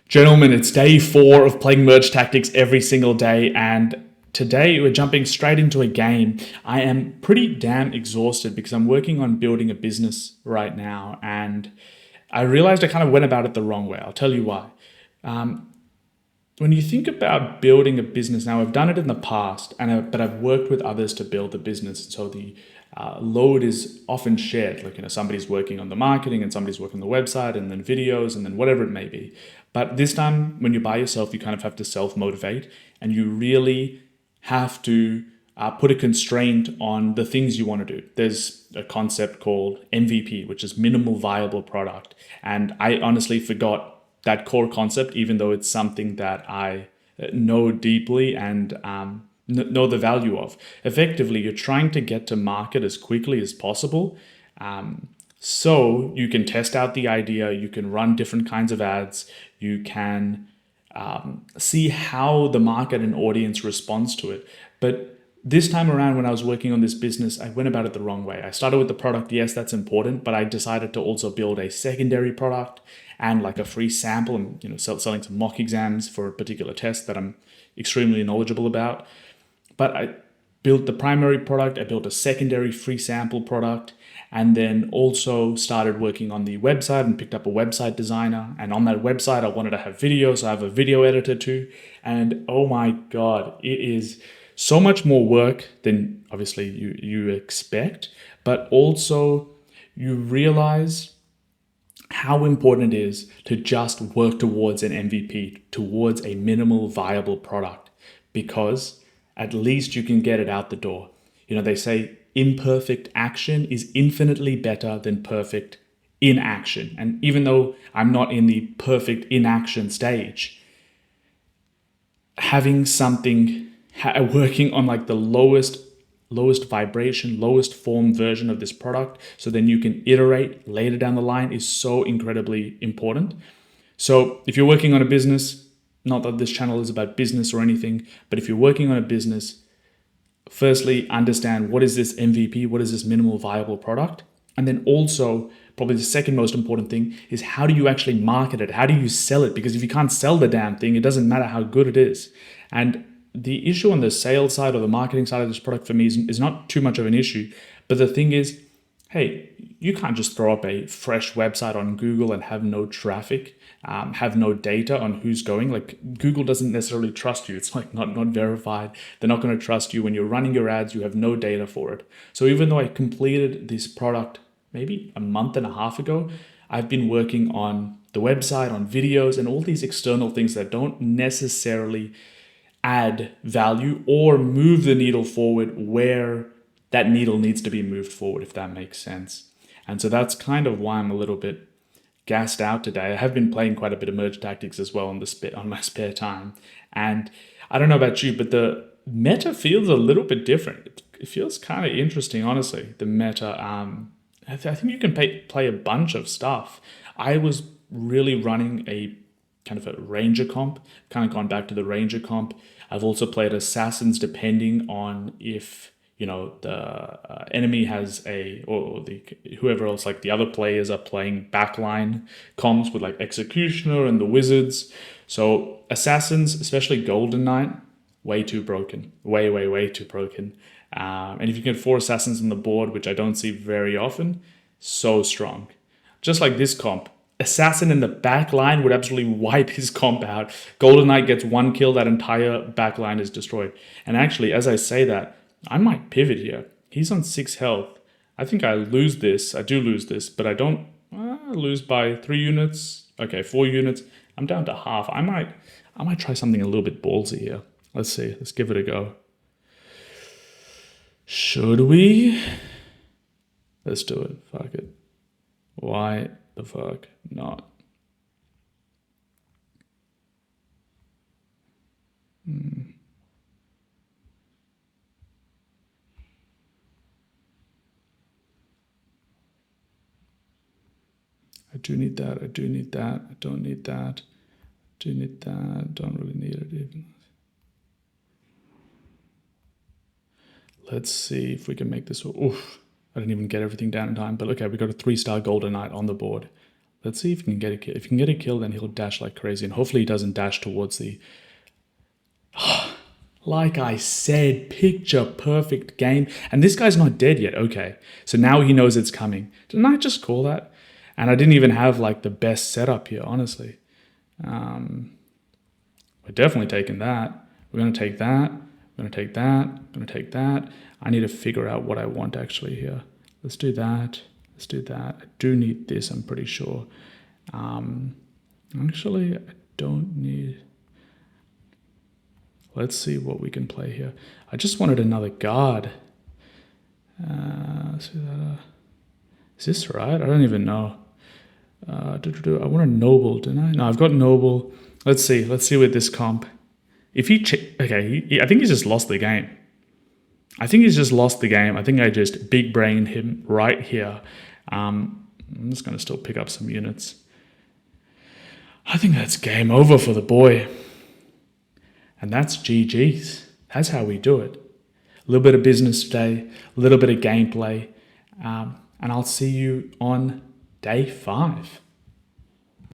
Gentlemen, it's day 4 of playing Merge Tactics every single day, and today we're jumping straight into a game. I am pretty damn exhausted because I'm working on building a business right now, and I realized I kind of went about it the wrong way. I'll tell you why. When you think about building a business, now I've done it in the past, but I've worked with others to build the business, so the load is often shared. Like, somebody's working on the marketing and somebody's working on the website and then videos and then whatever it may be. But this time, when you're by yourself, you kind of have to self-motivate, and you really have to put a constraint on the things you want to do. There's a concept called MVP, which is minimal viable product. And I honestly forgot that core concept, even though it's something that I know deeply and know the value of. Effectively, you're trying to get to market as quickly as possible. So you can test out the idea, you can run different kinds of ads, you can see how the market and audience responds to it. But this time around, when I was working on this business, I went about it the wrong way. I started with the product. Yes, that's important, but I decided to also build a secondary product and like a free sample, and selling some mock exams for a particular test that I'm extremely knowledgeable about. But I built the primary product, I built a secondary free sample product, and then also started working on the website and picked up a website designer. And on that website, I wanted to have video, so I have a video editor too. And oh my God, it is so much more work than obviously you expect, but also you realize how important it is to just work towards an MVP, towards a minimal viable product, because at least you can get it out the door. They say imperfect action is infinitely better than perfect inaction. And even though I'm not in the perfect inaction stage, having something working on like the lowest vibration, lowest form version of this product, so then you can iterate later down the line, is so incredibly important. So if you're working on a business, not that this channel is about business or anything, but if you're working on a business, firstly, understand what is this MVP, what is this minimal viable product? And then also, probably the second most important thing is, how do you actually market it? How do you sell it? Because if you can't sell the damn thing, it doesn't matter how good it is. And the issue on the sales side or the marketing side of this product for me is not too much of an issue. But the thing is, hey, you can't just throw up a fresh website on Google and have no traffic, have no data on who's going. Like, Google doesn't necessarily trust you. It's like not verified. They're not going to trust you when you're running your ads. You have no data for it. So even though I completed this product maybe a month and a half ago, I've been working on the website, on videos, and all these external things that don't necessarily add value or move the needle forward where that needle needs to be moved forward, if that makes sense. And so that's kind of why I'm a little bit gassed out today. I have been playing quite a bit of Merge Tactics as well on my spare time. And I don't know about you, but the meta feels a little bit different. It feels kind of interesting, honestly, the meta. I think you can play a bunch of stuff. I was really running a kind of a ranger comp, kind of gone back to the ranger comp. I've also played assassins depending on if the enemy has or the whoever else, like the other players are playing backline comps with like executioner and the wizards. So assassins, especially Golden Knight, way too broken, way too broken. And if you get 4 assassins on the board, which I don't see very often, so strong. Just like this comp, assassin in the back line would absolutely wipe his comp out. Golden Knight gets 1 kill, that entire back line is destroyed. And actually, as I say that, I might pivot here. He's on 6 health. I think I lose this. I do lose this, but I don't lose by 3 units. Okay, 4 units. I'm down to half. I might try something a little bit ballsy here. Let's see. Let's give it a go. Should we? Let's do it. Fuck it. Why the fuck not? I do need that. I do need that. I don't need that. I do need that. Don't really need it even. Let's see if we can make this. Oof. I didn't even get everything down in time. But okay, we got a 3-star Golden Knight on the board. Let's see if he can get a kill. If he can get a kill, then he'll dash like crazy. And hopefully he doesn't dash towards the... Like I said, picture perfect game. And this guy's not dead yet. Okay. So now he knows it's coming. Didn't I just call that? And I didn't even have like the best setup here, honestly. We're definitely taking that. We're going to take that. We're going to take that. We're going to take that. I need to figure out what I want actually here. Let's do that. Let's do that. I do need this, I'm pretty sure. Actually, I don't need... Let's see what we can play here. I just wanted another guard. Let's do that. Is this right? I don't even know. I want a noble, didn't I? No, I've got noble. Let's see. Let's see with this comp. If he... I think he's just lost the game. I think I just big brained him right here. I'm just going to still pick up some units. I think that's game over for the boy. And that's GG's. That's how we do it. A little bit of business today, a little bit of gameplay, and I'll see you on day 5.